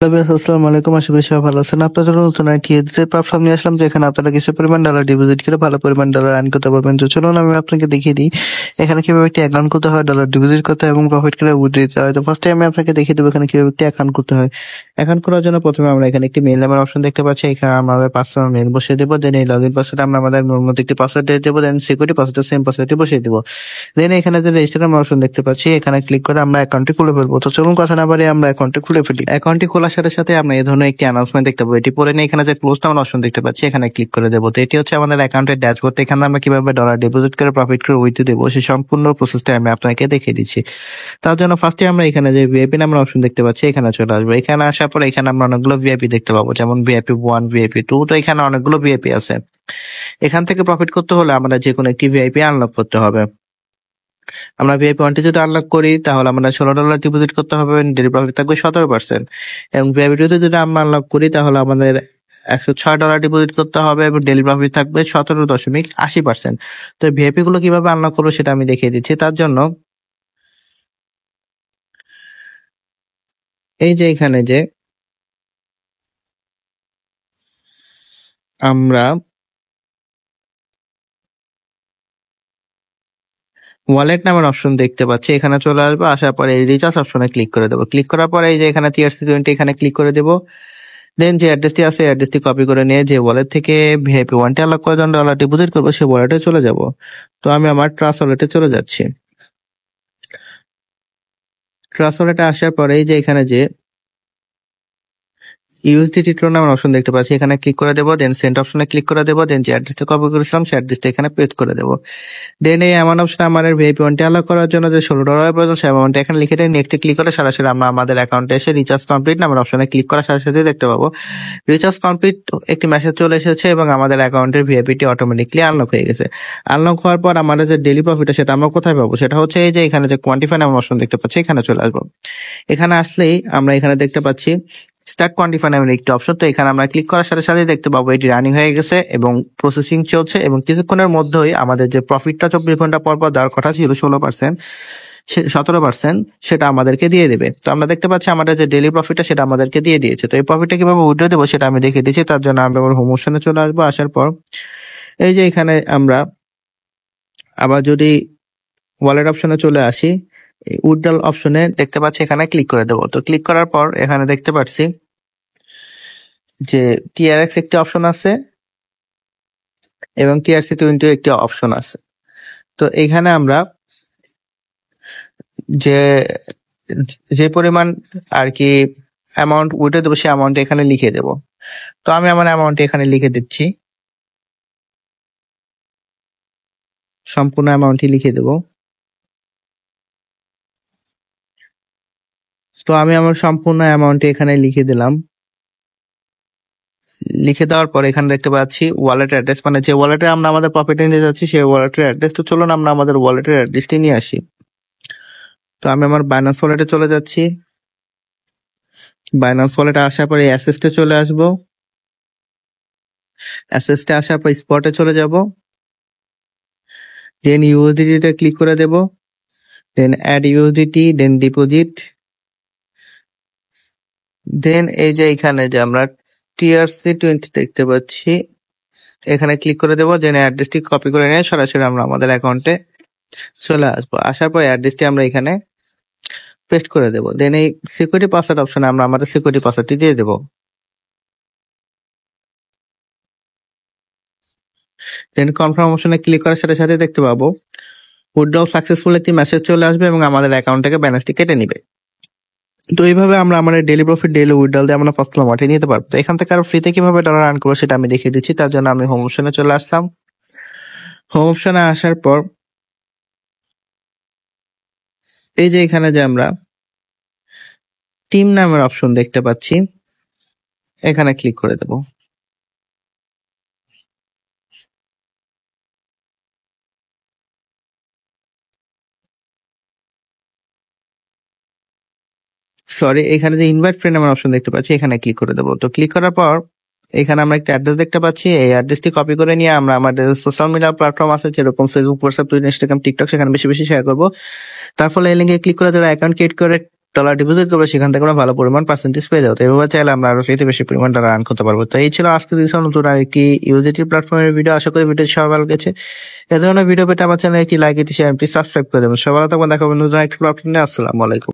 আসসালামু আলাইকুম, আশা করি সবাই ভালো আছেন। আপনার জন্য নতুন একটি ডিজিটাল প্ল্যাটফর্ম নিয়ে আসলাম, যেখানে আপনারা কিছু পরিমাণ ডলার ডিপোজিট করে ভালো পরিমাণ ডলার আর্ন করতে পারবেন। তো চলুন আমি আপনাকে দেখিয়ে দিই এখানে কিভাবে একটি অ্যাকাউন্ট করতে হয়, ডলার ডিপোজিট করতে হয় এবং প্রফিট করে উইথড্র দিতে হয়। তো ফার্স্টে আমি আপনাকে দেখিয়ে দেবো এখানে কিভাবে একটি অ্যাকাউন্ট করতে হয়। অ্যাকাউন্ট করার জন্য প্রথমে আমরা এখানে একটি মেইল নাম্বার অপশন দেখতে পাচ্ছি। এখানে আমাদের পার্সোনাল মেইল বসিয়ে দেবো। দেন এই লগইন পাসওয়ার্ড আমরা আমাদের মধ্যে একটি পাসওয়ার্ড দিয়ে দেবো। দেন সিকিউরিটি পাসওয়ার্ড সেম পাসওয়ার্ডটি বসিয়ে দেবো। দেন এখানে যে রেজিস্টার অপশন দেখতে পাচ্ছি, এখানে ক্লিক করে আমরা অ্যাকাউন্টটি খুলে ফেলবো। তো চলুন কথা না বাড়িয়ে আমরা অ্যাকাউন্টটি খুলে ফেলি। অ্যাকাউন্টটি খোলার সাথে সাথে আমরা এই ধরনের একটি অ্যানাউন্সমেন্ট দেখতে পাবো। এটি পরে নিয়ে এখানে যে ক্লোজ ডাউন অপশন দেখতে পাচ্ছি, এখানে ক্লিক করে দেবো। তো এটি হচ্ছে আমাদের অ্যাকাউন্টের ড্যাশবোর্ড। এখানে আমরা কিভাবে ডলার ডিপোজিট করে প্রফিট করে উইথড্র দেবো সেই সম্পূর্ণ প্রসেসটা আমি আপনাকে দেখিয়ে দিচ্ছি। তার জন্য ফার্স্টে আমরা এখানে যে ভিআইপি নাম্বার অপশন দেখতে পাচ্ছি, এখানে চলে আসবো। এখানে আসার পর এখানে আমরা অনেকগুলো ভিআইপি দেখতে পাবো, যেমন ভিআইপি 1, ভিআইপি 2। তো এখানে অনেকগুলো ভিআইপি আছে। এখান থেকে প্রফিট করতে হলে আমরা যে কোনো একটি ভিআইপি আনলক করতে হবে। আমরা ভিআইপি 1টি যদি আনলক করি তাহলে আমরা $16 ডিপোজিট করতে হবে, ডেইলি প্রফিট থাকবে 17%। এবং ভিআইপি 2তে যদি আমরা আনলক করি তাহলে আমাদের $106 ডিপোজিট করতে হবে এবং ডেইলি প্রফিট থাকবে 17.80%। তো ভিআইপি গুলো কিভাবে আনলক করবো সেটা আমি দেখিয়ে দিচ্ছি। তার জন্য এই যে এখানে যে আমরা ওয়ালেট নামের অপশন দেখতে পাচ্ছি, এখানে চলে আসবো। আসার পরে এই রিচার্জ অপশনে ক্লিক করে দেবো। ক্লিক করার পরে এই যে এখানে TRC20 এখানে ক্লিক করে দেবো। দেন যে অ্যাড্রেসটি আছে অ্যাড্রেসটি কপি করে নিয়ে যে ওয়ালেট থেকে ভিআইপি 1টি আনলক করার জন্য ডলার ডিপোজিট করবো সেই ওয়ালেটে চলে যাব। তো আমি আমার ট্রাস্ট ওয়ালেটে চলে যাচ্ছি। ট্রাস্ট ওয়ালেটে আসার পরে এই যে এখানে যে ইউএসডিটি টোন নামের অপশন দেখতে পাচ্ছি, এখানে ক্লিক করে দেবো। দেন সেন্ড অপশনে ক্লিক করে দেবো। দেন যে অ্যাড্রেসটা কপি করেছিলাম সেই অ্যাড্রেসটা এখানে পেস্ট করে দেবো। দেন এই অ্যামাউন্ট অপশনে আমার ভিআইপি 1টি আনলক করার জন্য যে $16 প্রয়োজন সেই অ্যামাউন্টটা এখানে লিখে দিয়ে নেক্সটে ক্লিক করে সরাসরি আমরা আমাদের অ্যাকাউন্টে এসে রিচার্জ কমপ্লিট নামের অপশনে ক্লিক করার সাথে সাথে দেখতে পাবো রিচার্জ কমপ্লিট একটি মেসেজ চলে এসেছে এবং আমাদের অ্যাকাউন্টের ভিআইপিটি অটোমেটিকলি আনলক হয়ে গেছে। আনলক হওয়ার পর আমাদের যে ডেইলি প্রফিট সেটা আমরা কোথায় পাবো, সেটা হচ্ছে এই যে এখানে যে কোয়ান্টিফাই নামের অপশন দেখতে পাচ্ছি, এখানে চলে আসবো। এখানে আসলেই আমরা এখানে দেখতে পাচ্ছি স্টার্ট কোয়ান্টিফাই নামের একটি অপশন। তো এখানে আমরা ক্লিক করার সাথে সাথে দেখতে পাবো এটি রানিং হয়ে গেছে এবং প্রসেসিং চলছে এবং কিছুক্ষণের মধ্যেই আমাদের যে প্রফিটটা 24 ঘন্টা পর পর দেওয়ার কথা ছিল 16%, 17%, সেটা আমাদেরকে দিয়ে দেবে। তো আমরা দেখতে পাচ্ছি আমাদের যে ডেইলি প্রফিটটা সেটা আমাদেরকে দিয়ে দিয়েছে। তো এই প্রফিটটা কিভাবে উইথড্র দেবো সেটা আমি দেখিয়ে দিচ্ছি। তার জন্য আমরা আবার হোম অপশনে চলে আসবো। আসার পর এই যে এখানে আমরা আবার যদি ওয়ালেট অপশনে চলে আসি, উইথড্রল অপশনে দেখতে পাচ্ছি এখানে ক্লিক করে দেবো। তো ক্লিক করার পর এখানে দেখতে পাচ্ছি যে TRX একটি অপশন আছে এবং TRC20 একটি অপশন আছে। তো এখানে আমরা যে যে পরিমাণ আর কি অ্যামাউন্ট উইথড্র দেবো সেই অ্যামাউন্ট এখানে লিখে দেব। তো আমি আমার অ্যামাউন্ট এখানে লিখে দিচ্ছি, সম্পূর্ণ অ্যামাউন্টই লিখে দেব। তো আমি আমার সম্পূর্ণ অ্যামাউন্টটি এখানে লিখে দিলাম। লিখে দেওয়ার পর এখানে দেখতে পাচ্ছি ওয়ালেটের অ্যাড্রেস, মানে যে ওয়ালেটে আমরা আমাদের প্রফিট নিতে যাচ্ছি সেই ওয়ালেটের অ্যাড্রেস। তো চলুন আমরা আমাদের ওয়ালেটের অ্যাড্রেসটি নিয়ে আসি। তো আমি আমার বাইন্যান্স ওয়ালেটে চলে যাচ্ছি। বাইন্যান্স ওয়ালেটে আসার পরে অ্যাসেসটে চলে আসবো। অ্যাসেসটে আসার পর স্পটে চলে যাব। দেন ইউএসডিটি ক্লিক করে দেব। দেন অ্যাড ইউএসডিটি, দেন ডিপোজিট। দেন এই যে এখানে যে আমরা TRC20 দেখতে পাচ্ছি, এখানে ক্লিক করে দেবো। দেন অ্যাড্রেসটি কপি করে নিয়ে সরাসরি আমরা আমাদের অ্যাকাউন্টে চলে আসবো। আসার পর অ্যাড্রেসটি আমরা এখানে পেস্ট করে দেবো। দেন এই সিকিউরিটি পাসওয়ার্ড অপশনে আমরা আমাদের সিকিউরিটি পাসওয়ার্ডটি দিয়ে দেবো। দেন কনফার্ম অপশনে ক্লিক করার সাথে সাথে দেখতে পাবো উইথড্রল সাকসেসফুল একটি মেসেজ চলে আসবে এবং আমাদের অ্যাকাউন্ট থেকে ব্যালেন্সটি কেটে নিবে। তো এইভাবে আমরা আমাদের ডেইলি প্রফিট, ডেইলি উইথড্রল দিয়ে আমরা পার্সোনাল মাঠে নিতে পারবো। তো এখান থেকে আরো ফ্রিতে কিভাবে ডলার আর্ন করবো সেটা আমি দেখিয়ে দিচ্ছি। তার জন্য আমি হোম অপশনে চলে আসলাম। হোম অপশনে আসার পর এই যে এখানে যে আমরা টিম নামের অপশন দেখতে পাচ্ছি, এখানে ক্লিক করে দেব। সরি, এখানে যে ইনভাইট ফ্রেন্ড নামের অপশন দেখতে পাচ্ছি, এখানে ক্লিক করে দেবো। তো ক্লিক করার পর এখানে আমরা একটা অ্যাড্রেস দেখতে পাচ্ছি। এই অ্যাড্রেসটি কপি করে নিয়ে আমরা আমাদের সোশ্যাল মিডিয়া প্ল্যাটফর্ম আছে যেরকম Facebook, WhatsApp, Twitter, Instagram, TikTok, সেখানে বেশি বেশি শেয়ার করবো। তার ফলে এই লিঙ্কে ক্লিক করে যারা অ্যাকাউন্ট ক্রিয়েট করে ডলার ডিপোজিট করবো, সেখান থেকে আমরা ভালো পরিমাণ পার্সেন্টেজ পেয়ে যাবো। তো এভাবে চাইলে আমরা আরো চাইতে বেশি পরিমাণ ডলার আর্ন করতে পারবো। তো এই ছিল আজকে দিন নতুন আরেকটি ইউজিটি প্ল্যাটফর্মের ভিডিও। আশা করি ভিডিও সবাই ভালো গেছে। এ ধরনের ভিডিও পেতে আমার চ্যানেলে একটি লাইক, একটি শেয়ার, প্লিজ সাবস্ক্রাইব করে দেবেন। সবাই ভালো থাকবেন, দেখা হবে নতুন একটি প্ল্যাটফর্ম নিয়ে। আসসালামু আলাইকুম।